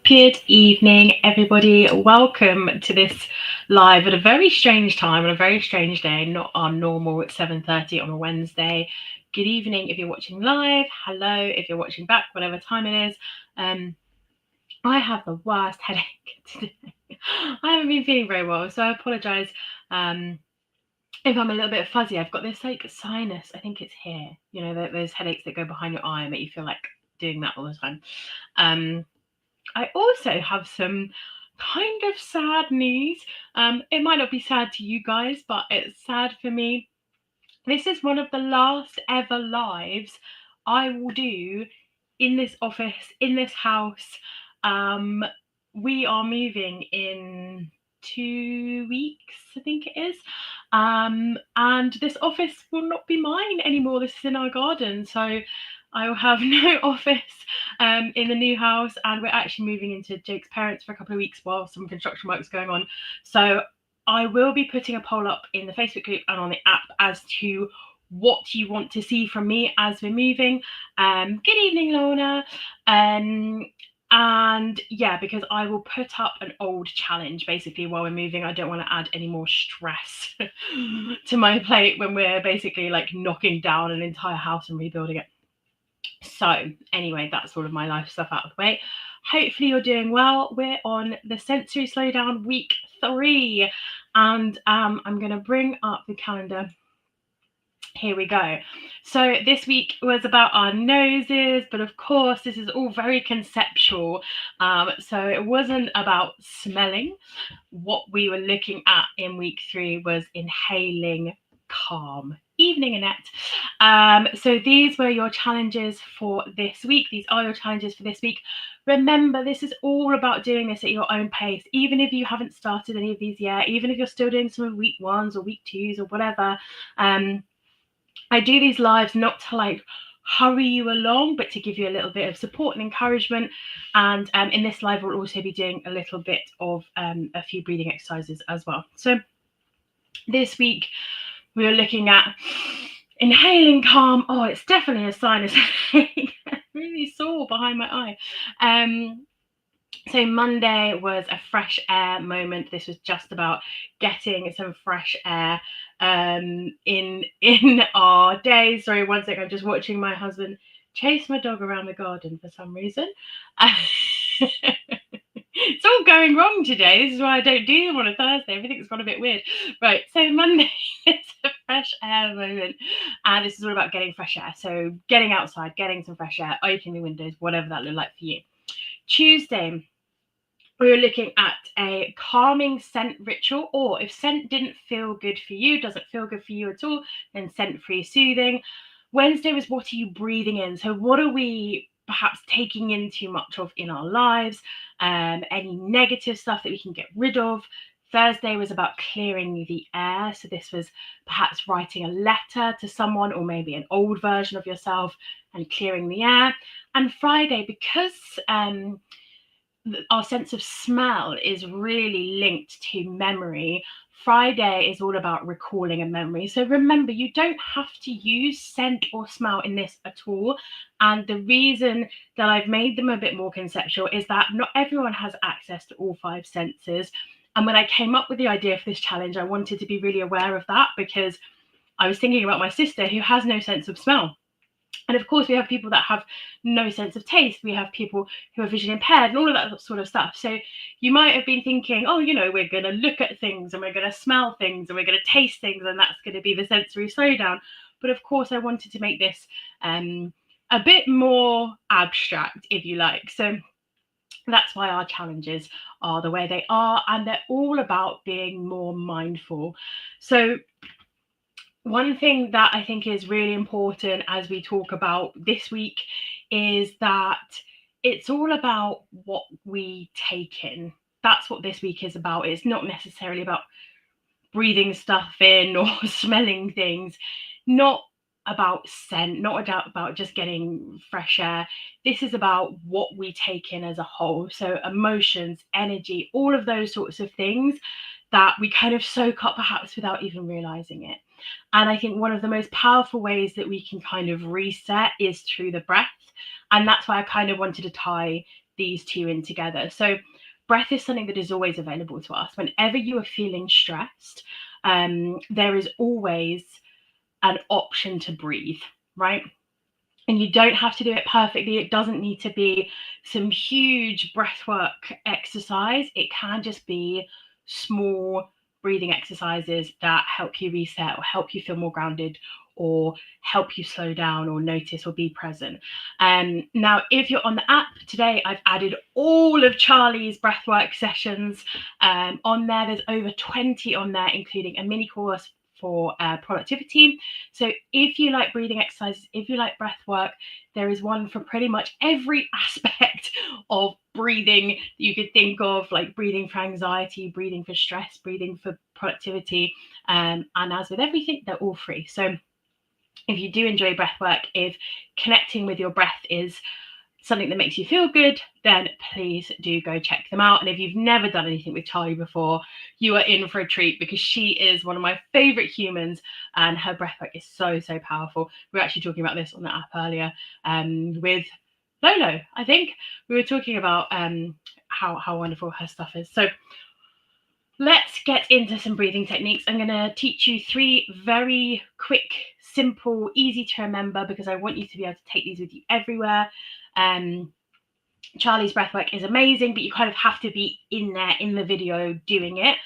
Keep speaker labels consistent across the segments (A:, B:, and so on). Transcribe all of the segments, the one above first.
A: Good evening, everybody. Welcome to this live at a very strange time on a very strange day, not our normal at 7:30 on a Wednesday. Good evening if you're watching live. Hello if you're watching back, whatever time it is. I have the worst headache today. I haven't been feeling very well, so I apologise if I'm a little bit fuzzy. I've got this sinus. I think it's here. You know, those headaches that go behind your eye and make you feel like doing that all the time. I also have some kind of sad news. It might not be sad to you guys, but it's sad for me. This is one of the last ever lives I will do in this office, in this house. We are moving in 2 weeks, I think it is. And this office will not be mine anymore. This is in our garden. So I will have no office in the new house, and we're actually moving into Jake's parents for a couple of weeks while some construction work is going on. So I will be putting a poll up in the Facebook group and on the app as to what you want to see from me as we're moving. Good evening, Lorna. And yeah, because I will put up an old challenge basically while we're moving. I don't want to add any more stress to my plate when we're basically like knocking down an entire house and rebuilding it. So anyway, that's all of my life stuff out of the way. Hopefully you're doing well. We're on the Sensory Slowdown week 3, and I'm going to bring up the calendar. Here we go. So this week was about our noses, but of course this is all very conceptual. So it wasn't about smelling. What we were looking at in week 3 was inhaling calm. Evening, Annette. So these were your challenges for this week. These are your challenges for this week. Remember, this is all about doing this at your own pace. Even if you haven't started any of these yet, even if you're still doing some of week 1s or week 2s or whatever, I do these lives not to like hurry you along, but to give you a little bit of support and encouragement. And in this live, we'll also be doing a little bit of a few breathing exercises as well. So this week, we were looking at inhaling calm. Oh, it's definitely a sinus headache. Really sore behind my eye. So Monday was a fresh air moment. This was just about getting some fresh air in our day. Sorry, one second. I'm just watching my husband chase my dog around the garden for some reason. It's all going wrong today. This is why I don't do them on a Thursday. Everything's gone a bit weird. Right, so Monday is a fresh air moment. And this is all about getting fresh air. So getting outside, getting some fresh air, opening the windows, whatever that looked like for you. Tuesday, we were looking at a calming scent ritual, or if scent didn't feel good for you, doesn't feel good for you at all, then scent-free soothing. Wednesday was what are you breathing in? So what are we perhaps taking in too much of in our lives? Any negative stuff that we can get rid of. Thursday was about clearing the air. So this was perhaps writing a letter to someone, or maybe an old version of yourself, and clearing the air. And Friday, because our sense of smell is really linked to memory, Friday is all about recalling a memory. So remember, you don't have to use scent or smell in this at all. And the reason that I've made them a bit more conceptual is that not everyone has access to all 5 senses. And when I came up with the idea for this challenge, I wanted to be really aware of that, because I was thinking about my sister who has no sense of smell. And of course, we have people that have no sense of taste. We have people who are visually impaired and all of that sort of stuff. So you might have been thinking, oh, we're going to look at things and we're going to smell things and we're going to taste things, and that's going to be the sensory slowdown. But of course, I wanted to make this a bit more abstract, if you like. So that's why our challenges are the way they are, and they're all about being more mindful. So one thing that I think is really important as we talk about this week is that it's all about what we take in. That's what this week is about. It's not necessarily about breathing stuff in or smelling things, not about scent, not about just getting fresh air. This is about what we take in as a whole. So emotions, energy, all of those sorts of things that we kind of soak up perhaps without even realizing it. And I think one of the most powerful ways that we can kind of reset is through the breath. And that's why I kind of wanted to tie these two in together. So breath is something that is always available to us. Whenever you are feeling stressed, there is always an option to breathe, right? And you don't have to do it perfectly. It doesn't need to be some huge breathwork exercise. It can just be small breathing exercises that help you reset or help you feel more grounded or help you slow down or notice or be present. Now, if you're on the app today, I've added all of Charlie's breathwork sessions on there. There's over 20 on there, including a mini course for productivity. So if you like breathing exercises, if you like breath work, there is one for pretty much every aspect of breathing you could think of, like breathing for anxiety, breathing for stress, breathing for productivity. And as with everything, they're all free. So if you do enjoy breath work, if connecting with your breath is something that makes you feel good, then please do go check them out. And if you've never done anything with Charlie before, you are in for a treat, because she is one of my favorite humans and her breathwork is so, so powerful. We were actually talking about this on the app earlier with Lolo, I think. We were talking about how wonderful her stuff is. So let's get into some breathing techniques. I'm going to teach you 3 very quick, simple, easy to remember, because I want you to be able to take these with you everywhere. Charlie's breathwork is amazing, but you kind of have to be in there in the video doing it.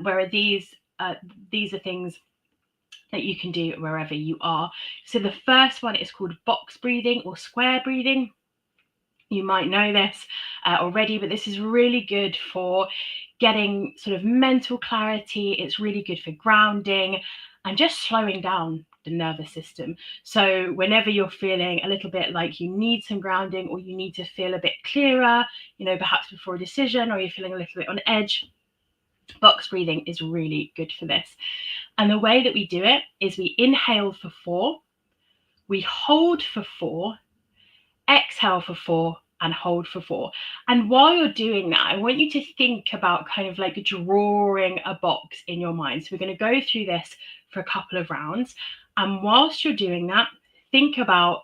A: Whereas these are things that you can do wherever you are. So the first one is called box breathing or square breathing. You might know this already, but this is really good for getting sort of mental clarity. It's really good for grounding and just slowing down the nervous system. So whenever you're feeling a little bit like you need some grounding, or you need to feel a bit clearer, perhaps before a decision, or you're feeling a little bit on edge, box breathing is really good for this. And the way that we do it is we inhale for 4, we hold for 4, exhale for 4, and hold for 4. And while you're doing that, I want you to think about kind of like drawing a box in your mind. So we're going to go through this for a couple of rounds. And whilst you're doing that, think about,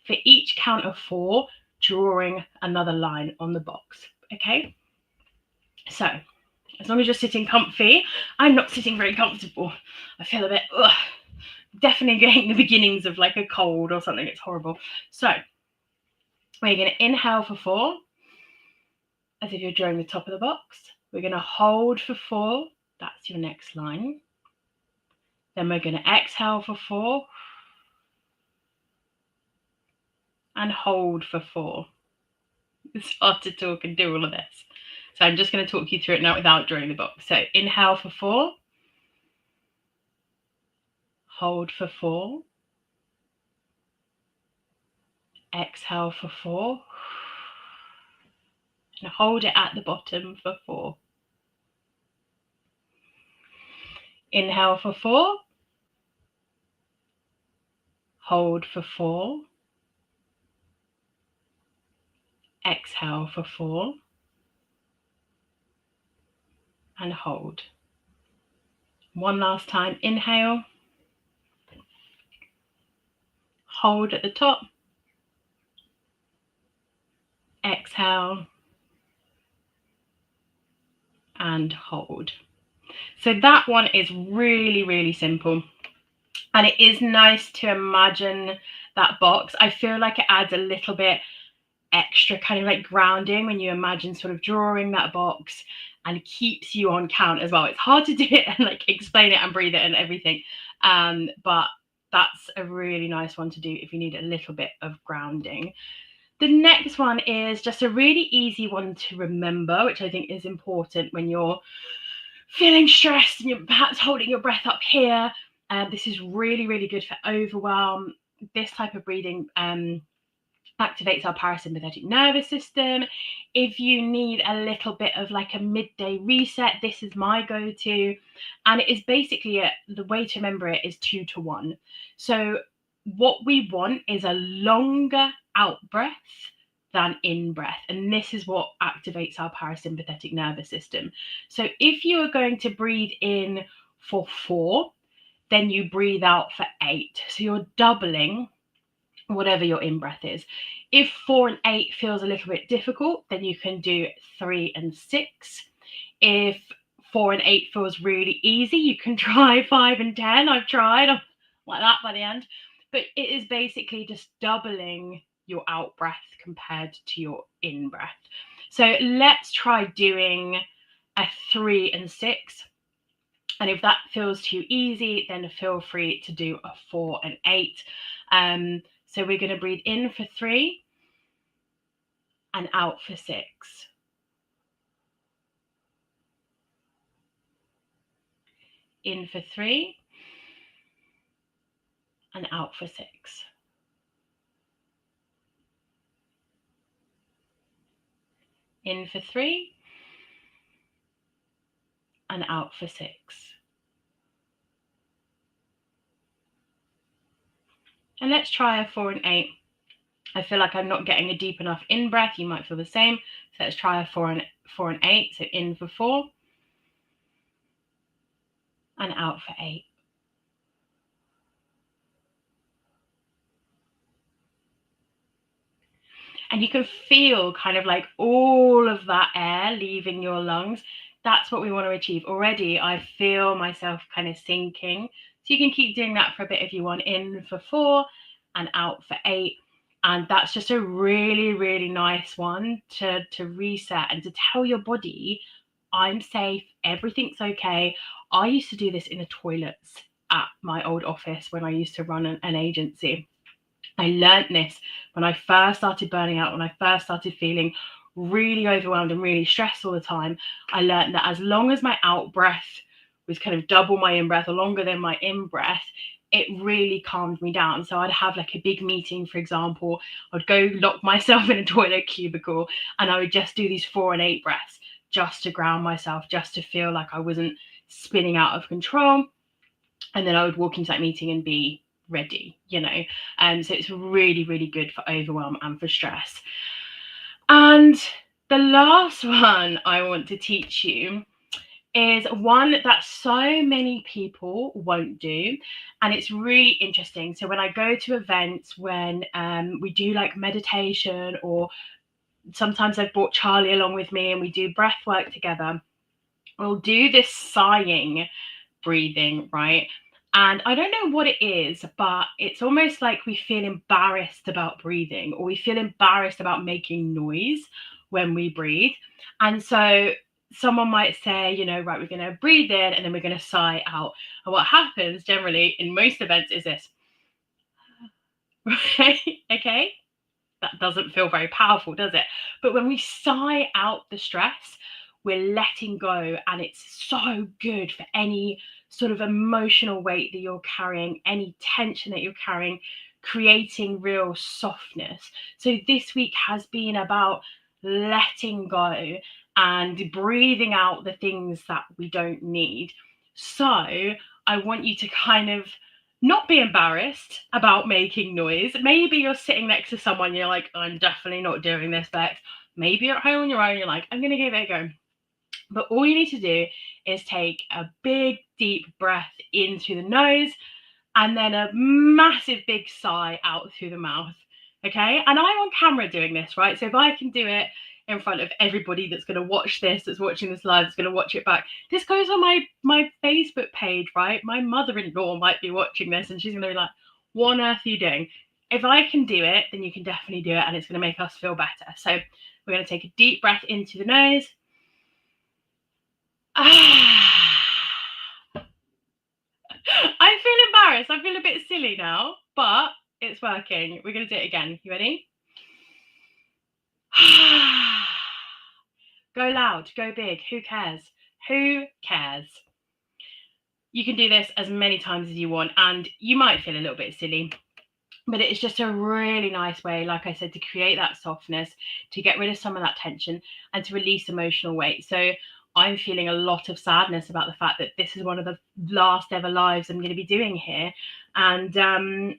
A: for each count of 4, drawing another line on the box. Okay? So as long as you're sitting comfy, I'm not sitting very comfortable. I feel a bit, definitely getting the beginnings of like a cold or something. It's horrible. So we're going to inhale for 4, as if you're drawing the top of the box. We're going to hold for 4. That's your next line. Then we're going to exhale for 4 and hold for 4. It's hard to talk and do all of this. So I'm just going to talk you through it now without drawing the box. So inhale for 4, hold for 4, exhale for 4, and hold it at the bottom for 4. Inhale for 4, hold for 4, exhale for 4, and hold. One last time, inhale, hold at the top, exhale, and hold. So that one is really, really simple. And it is nice to imagine that box. I feel like it adds a little bit extra kind of like grounding when you imagine sort of drawing that box, and keeps you on count as well. It's hard to do it and like explain it and breathe it and everything. But that's a really nice one to do if you need a little bit of grounding. The next one is just a really easy one to remember, which I think is important when you're feeling stressed and you're perhaps holding your breath up here. This is really, really good for overwhelm. This type of breathing activates our parasympathetic nervous system. If you need a little bit of like a midday reset, this is my go-to. And it is basically, the way to remember it is 2 to 1. So what we want is a longer out breath than in breath. And this is what activates our parasympathetic nervous system. So if you are going to breathe in for 4, then you breathe out for 8. So you're doubling whatever your in-breath is. If 4 and 8 feels a little bit difficult, then you can do 3 and 6. If 4 and 8 feels really easy, you can try 5 and 10. I've tried, I'm like that by the end. But it is basically just doubling your out breath compared to your in breath. So let's try doing a 3 and 6. And if that feels too easy, then feel free to do a 4 and 8. So we're going to breathe in for 3 and out for 6. In for 3 and out for 6. In for 3 and out for 6. And let's try a 4 and 8. I feel like I'm not getting a deep enough in breath. You might feel the same. So let's try a 4 and 8. So in for 4 and out for 8. And you can feel kind of like all of that air leaving your lungs. That's what we want to achieve. Already, I feel myself kind of sinking. So you can keep doing that for a bit if you want. In for 4 and out for 8. And that's just a really, really nice one to reset and to tell your body, I'm safe, everything's okay. I used to do this in the toilets at my old office when I used to run an agency. I learned this when I first started burning out, when I first started feeling really overwhelmed and really stressed all the time. I learned that as long as my out breath was kind of double my in breath or longer than my in breath, it really calmed me down. So I'd have like a big meeting, for example, I'd go lock myself in a toilet cubicle and I would just do these 4 and 8 breaths just to ground myself, just to feel like I wasn't spinning out of control. And then I would walk into that meeting and be ready, so it's really, really good for overwhelm and for stress. And the last one I want to teach you is one that so many people won't do, and it's really interesting. So when I go to events, when we do like meditation, or sometimes I've brought Charlie along with me and we do breath work together, we'll do this sighing breathing, right? And I don't know what it is, but it's almost like we feel embarrassed about breathing, or we feel embarrassed about making noise when we breathe. And so someone might say, right, we're going to breathe in and then we're going to sigh out. And what happens generally in most events is this. Okay? That doesn't feel very powerful, does it? But when we sigh out the stress, we're letting go, and it's so good for any sort of emotional weight that you're carrying, any tension that you're carrying, creating real softness. So this week has been about letting go and breathing out the things that we don't need. So I want you to kind of not be embarrassed about making noise. Maybe you're sitting next to someone, you're like, I'm definitely not doing this, Bex. Maybe you're at home on your own, you're like, I'm going to give it a go. But all you need to do is take a big, deep breath into the nose and then a massive, big sigh out through the mouth. Okay? And I'm on camera doing this, right? So if I can do it in front of everybody that's going to watch this, that's watching this live, that's going to watch it back, this goes on my Facebook page, right? My mother-in-law might be watching this and she's going to be like, what on earth are you doing? If I can do it, then you can definitely do it, and it's going to make us feel better. So we're going to take a deep breath into the nose. I feel embarrassed. I feel a bit silly now, but it's working. We're going to do it again. You ready? Go loud, go big. Who cares? Who cares? You can do this as many times as you want, and you might feel a little bit silly, but it's just a really nice way, like I said, to create that softness, to get rid of some of that tension, and to release emotional weight. So I'm feeling a lot of sadness about the fact that this is one of the last ever lives I'm going to be doing here. And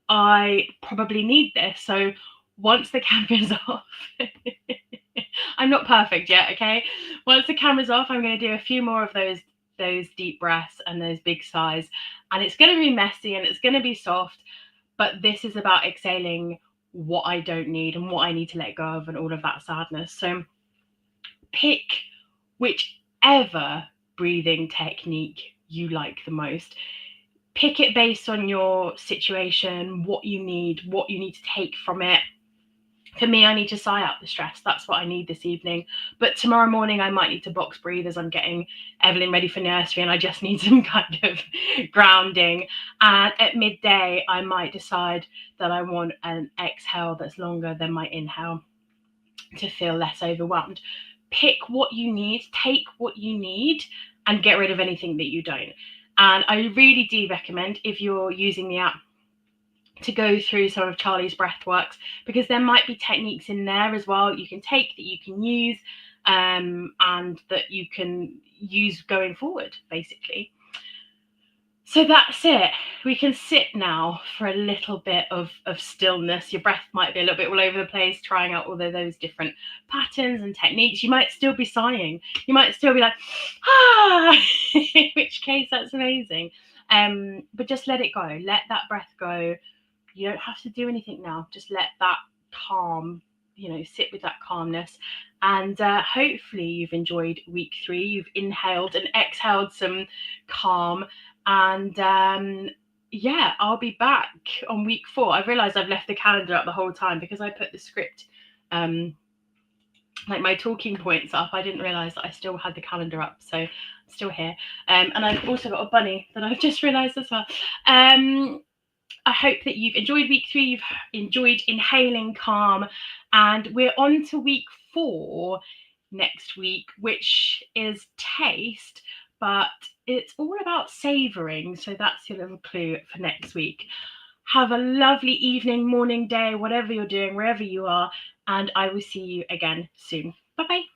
A: I probably need this. So once the camera's off, I'm not perfect yet, okay? Once the camera's off, I'm going to do a few more of those deep breaths and those big sighs. And it's going to be messy and it's going to be soft, But this is about exhaling what I don't need and what I need to let go of and all of that sadness. So pick whichever breathing technique you like the most. Pick it based on your situation, what you need to take from it. For me, I need to sigh out the stress. That's what I need this evening. But tomorrow morning, I might need to box breathe as I'm getting Evelyn ready for nursery, and I just need some kind of grounding. And at midday, I might decide that I want an exhale that's longer than my inhale to feel less overwhelmed. Pick what you need, take what you need, and get rid of anything that you don't. And I really do recommend, if you're using the app, to go through some of Charlie's breathworks, because there might be techniques in there as well that you can take, that you can use, and that you can use going forward, basically. So that's it. We can sit now for a little bit of stillness. Your breath might be a little bit all over the place, trying out all of those different patterns and techniques. You might still be sighing. You might still be like, ah, in which case that's amazing. But just let it go. Let that breath go. You don't have to do anything now. Just let that calm, sit with that calmness. And hopefully you've enjoyed week 3. You've inhaled and exhaled some calm. And I'll be back on week 4. I've realised I've left the calendar up the whole time because I put the script, like my talking points up. I didn't realise that I still had the calendar up. So I'm still here. And I've also got a bunny that I've just realised as well. I hope that you've enjoyed week 3, you've enjoyed inhaling calm, and we're on to week 4 next week, which is taste, but it's all about savouring. So that's your little clue for next week. Have a lovely evening, morning, day, whatever you're doing, wherever you are, and I will see you again soon. Bye-bye.